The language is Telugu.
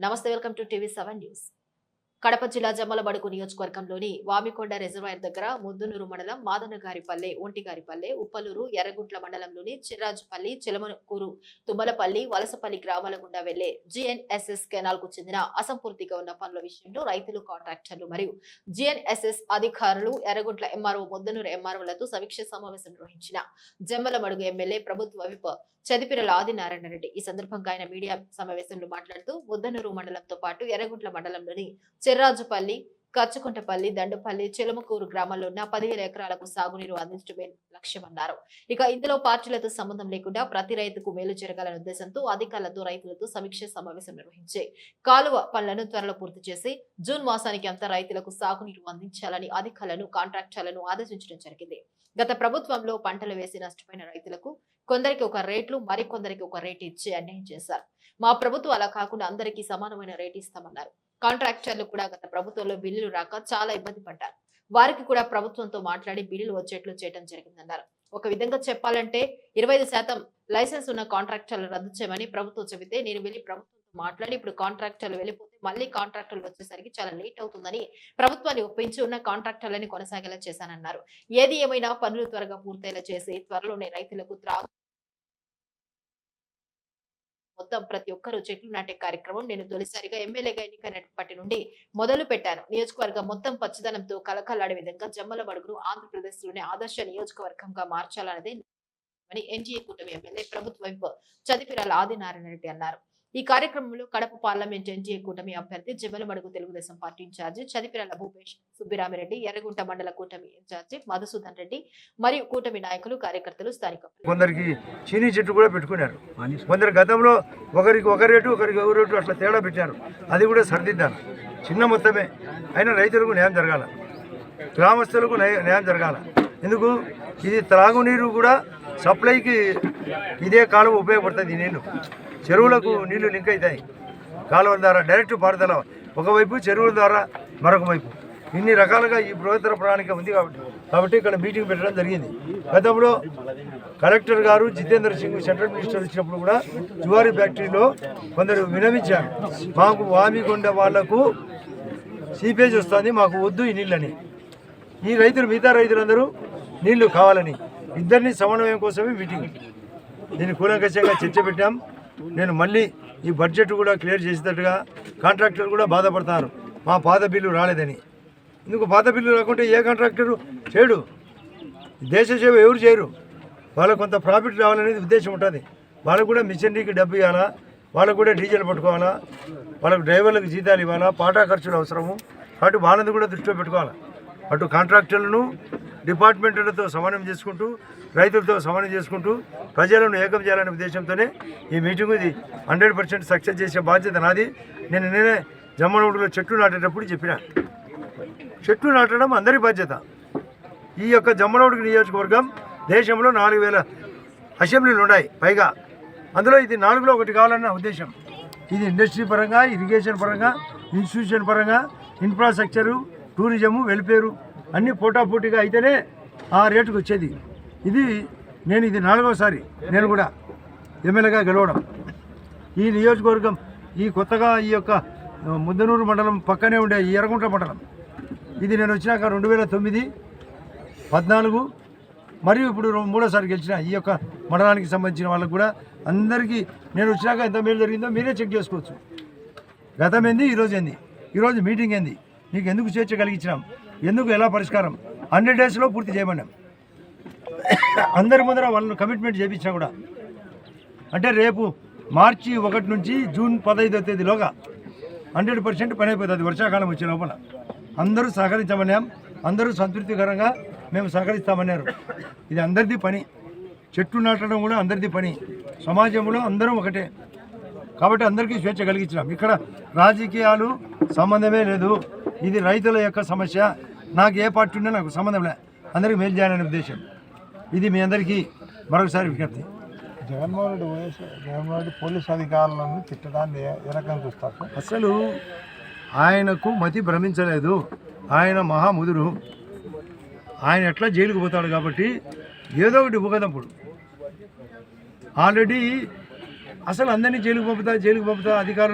నమస్తే, వెల్కమ్ టు టీవీ7 న్యూస్. కడప జిల్లా జమ్మలమడుగు నియోజకవర్గంలోని వామికొండ రిజర్వాయర్ దగ్గర ముద్దునూరు మండలం మాదనగారిపల్లె, ఒంటిగారిపల్లె, ఉప్పలూరు, ఎర్రగుంట్ల మండలంలోని చిర్రాజుపల్లి, చిలమకూరు, తుమ్మలపల్లి, వలసపల్లి గ్రామాల గుండా వెళ్లే జిఎన్ఎస్ఎస్ కెనాల్ కు చెందిన అసంపూర్తిగా ఉన్న పనుల విషయంలో రైతులు, కాంట్రాక్టర్లు మరియు జిఎన్ఎస్ఎస్ అధికారులు ఎర్రగుంట్ల ఎంఆర్ఓ, ముద్దునూరు ఎంఆర్ఓలతో సమీక్ష సమావేశం నిర్వహించిన జమ్మలమడుగు ఎమ్మెల్యే ప్రభుత్వ విప్ చదిపిరల ఆదినారాయణ రెడ్డి. ఈ సందర్భంగా ఆయన మీడియా సమావేశంలో మాట్లాడుతూ ముద్దనూరు మండలంతో పాటు ఎర్రగుంట్ల మండలంలోని చిర్రాజుపల్లి, కచ్చుకుంటపల్లి, దండుపల్లి, చిలమకూరు గ్రామాల్లో ఉన్న 10,000 ఎకరాలకు సాగునీరు అందించడమే లక్ష్యమన్నారు. ఇక ఇందులో పార్టీలతో సంబంధం లేకుండా ప్రతి రైతుకు మేలు జరగాలనే ఉద్దేశంతో అధికారులతో రైతులతో సమీక్ష సమావేశం నిర్వహించి కాలువ పనులను త్వరలో పూర్తి చేసి జూన్ మాసానికి అంతా రైతులకు సాగునీరు అందించాలని అధికారులను, కాంట్రాక్టర్లను ఆదేశించడం జరిగింది. గత ప్రభుత్వంలో పంటలు వేసి నష్టపోయిన రైతులకు కొందరికి ఒక రేట్లు, మరికొందరికి ఒక రేటు ఇచ్చి అన్యాయం చేశారు. మా ప్రభుత్వం అలా కాకుండా అందరికీ సమానమైన రేటు ఇస్తామన్నారు. కాంట్రాక్టర్లు కూడా గత ప్రభుత్వంలో బిల్లులు రాక చాలా ఇబ్బంది పడ్డారు. వారికి కూడా ప్రభుత్వంతో మాట్లాడి బిల్లులు వచ్చేట్లు చేయడం జరిగిందన్నారు. ఒక విధంగా చెప్పాలంటే 25% లైసెన్స్ ఉన్న కాంట్రాక్టర్లు రద్దు చేయమని ప్రభుత్వం చెబితే నేను వెళ్లి ప్రభుత్వంతో మాట్లాడి ఇప్పుడు కాంట్రాక్టర్లు వెళ్ళిపోతే మళ్ళీ కాంట్రాక్టర్లు వచ్చేసరికి చాలా లేట్ అవుతుందని ప్రభుత్వాన్ని ఒప్పించి ఉన్న కాంట్రాక్టర్లని కొనసాగేలా చేశానన్నారు. ఏది ఏమైనా పనులు త్వరగా పూర్తయ్యేలా చేసి త్వరలోనే రైతులకు మొత్తం ప్రతి ఒక్కరూ చెట్లు నాటే కార్యక్రమం నేను తొలిసారిగా ఎమ్మెల్యేగా ఎన్నికైనప్పటి నుండి మొదలు పెట్టాను. నియోజకవర్గం మొత్తం పచ్చదనంతో కలకలాడే విధంగా జమ్మలమడుగును ఆంధ్రప్రదేశ్ లోనే ఆదర్శ నియోజకవర్గంగా మార్చాలన్నదే ఎన్డీఏ కూటమి ఎమ్మెల్యే ప్రభుత్వ వైపు చదిపిరాల ఆదినారాయణ రెడ్డి అన్నారు. ఈ కార్యక్రమంలో కడప పార్లమెంట్ ఎన్డీఏ కూటమి అభ్యర్థి జమ్మలమడుగు తెలుగుదేశం పార్టీ ఇన్ఛార్జి చదిపిరాల భూపేష్ సుబ్బిరామిరెడ్డి, ఎర్రగుంట మండల కూటమి ఇన్ఛార్జి మధుసూదన్ రెడ్డి మరియు కూటమి నాయకులు, కార్యకర్తలు, స్థానిక కొందరికి చీనీ చెట్టు కూడా పెట్టుకున్నారు. కొందరు గతంలో ఒకరికి ఒక రేటు, ఒకరికి ఒక రేటు అట్లా తేడా పెట్టారు. అది కూడా సర్దిద్దాను. చిన్న మొత్తమే అయినా రైతులకు న్యాయం జరగాల, గ్రామస్తులకు న్యాయం జరగాల. ఎందుకు ఇది త్రాగునీరు కూడా సప్లైకి ఇదే కాలువ ఉపయోగపడుతుంది. నీళ్ళు చెరువులకు నీళ్లు లింక్ అవుతాయి. కాలువల ద్వారా డైరెక్ట్ పారుదల ఒకవైపు, చెరువుల ద్వారా మరొక వైపు. ఇన్ని రకాలుగా ఈ బృహత్తర ప్రణాళిక ఉంది కాబట్టి ఇక్కడ మీటింగ్ పెట్టడం జరిగింది. గతంలో కలెక్టర్ గారు జితేంద్ర సింగ్ సెంట్రల్ మినిస్టర్ వచ్చినప్పుడు కూడా జువారీ ఫ్యాక్టరీలో కొందరు వినవించారు, మాకు వామికొండ వాళ్లకు సీపేజ్ వస్తుంది, మాకు వద్దు ఈ నీళ్ళని. ఈ రైతులు, మిగతా రైతులందరూ నీళ్లు కావాలని ఇద్దరిని సమన్వయం కోసమే మీటింగ్. దీన్ని కూలంకషంగా చర్చ పెట్టాం. నేను మళ్ళీ ఈ బడ్జెట్ కూడా క్లియర్ చేసేటట్టుగా కాంట్రాక్టర్లు కూడా బాధపడతారు, మా పాత బిల్లు రాలేదని. ఎందుకు పాత బిల్లు రాకుంటే ఏ కాంట్రాక్టరు చేయడు, దేశ సేవ ఎవరు చేయరు. వాళ్ళకు కొంత ప్రాఫిట్ రావాలనేది ఉద్దేశం ఉంటుంది. వాళ్ళకు కూడా మిషనరీకి డబ్బు ఇవ్వాలా, వాళ్ళకు కూడా డీజిల్ పట్టుకోవాలా, వాళ్ళకు డ్రైవర్లకు జీతాలు ఇవ్వాలా, పాటా ఖర్చులు అవసరము. కాబట్టి వాళ్ళని కూడా దృష్టిలో పెట్టుకోవాలి. అటు కాంట్రాక్టర్లను డిపార్ట్మెంట్లతో సమన్వయం చేసుకుంటూ, రైతులతో సమన్వయం చేసుకుంటూ ప్రజలను ఏకం చేయాలనే ఉద్దేశంతోనే ఈ మీటింగ్. ఇది 100% సక్సెస్ చేసే బాధ్యత నాది. నేనే జమ్మలమడుగులో చెట్లు నాటేటప్పుడు చెప్పిన, చెట్లు నాటడం అందరి బాధ్యత. ఈ యొక్క జమ్మలమడుగు నియోజకవర్గం దేశంలో 4,000 అసెంబ్లీలు ఉన్నాయి పైగా. అందులో ఇది 4లో ఒకటి కావాలన్న ఉద్దేశం. ఇది ఇండస్ట్రీ పరంగా, ఇరిగేషన్ పరంగా, ఇన్స్టిట్యూషన్ పరంగా, ఇన్ఫ్రాస్ట్రక్చరు, టూరిజము, వెల్ఫేరు అన్నీ పోటాపోటీగా అయితేనే ఆ రేటుకు వచ్చేది. ఇది 4వసారి నేను కూడా ఎమ్మెల్యేగా గెలవడం. ఈ నియోజకవర్గం ఈ కొత్తగా ఈ యొక్క ముద్దనూరు మండలం పక్కనే ఉండే ఈ ఎర్రగుంట్ల మండలం, ఇది నేను వచ్చినాక 2009, 14 మరియు ఇప్పుడు 3వసారి గెలిచిన. ఈ యొక్క మండలానికి సంబంధించిన వాళ్ళకు కూడా అందరికీ నేను వచ్చినాక ఎంత మేలు జరిగిందో మీరే చెక్ చేసుకోవచ్చు. గతం ఏంది, ఈరోజు ఏంది, ఈరోజు మీటింగ్ ఏంది, మీకు ఎందుకు స్వేచ్ఛ కలిగించినాం, ఎందుకు, ఎలా పరిష్కారం 100 డేస్లో పూర్తి చేయమన్నాం. అందరి ముందర వాళ్ళను కమిట్మెంట్ చేయించినా కూడా, అంటే రేపు మార్చి 1 నుంచి జూన్ 15వ తేదీలోగా 100% పని అయిపోతుంది. వర్షాకాలం వచ్చే లోపల అందరూ సహకరించమన్నాం. అందరూ సంతృప్తికరంగా మేము సహకరిస్తామన్నారు. ఇది అందరిది పని. చెట్లు నాటడం కూడా అందరిది పని. సమాజంలో అందరం ఒకటే కాబట్టి అందరికీ స్వేచ్ఛ కలిగించినాం. ఇక్కడ రాజకీయాలు సంబంధమే లేదు. ఇది రైతుల యొక్క సమస్య. నాకు ఏ పార్టీ ఉన్నా నాకు సంబంధం లే, అందరికీ మేలు చేయాలనే ఉద్దేశం. ఇది మీ అందరికీ మరొకసారి విజ్ఞప్తి. జగన్మోహన్ రెడ్డి పోలీసు అధికారులను తిట్టడాన్ని ఏ రకంగా చూస్తారు? అసలు ఆయనకు మతి భ్రమించలేదు. ఆయన మహాముదురు. ఆయన ఎట్లా జైలుకు పోతాడు కాబట్టి ఏదో ఒకటి ఉపగదంపుడు. ఆల్రెడీ అసలు అందరినీ జైలుకు పంపుతా అధికారులు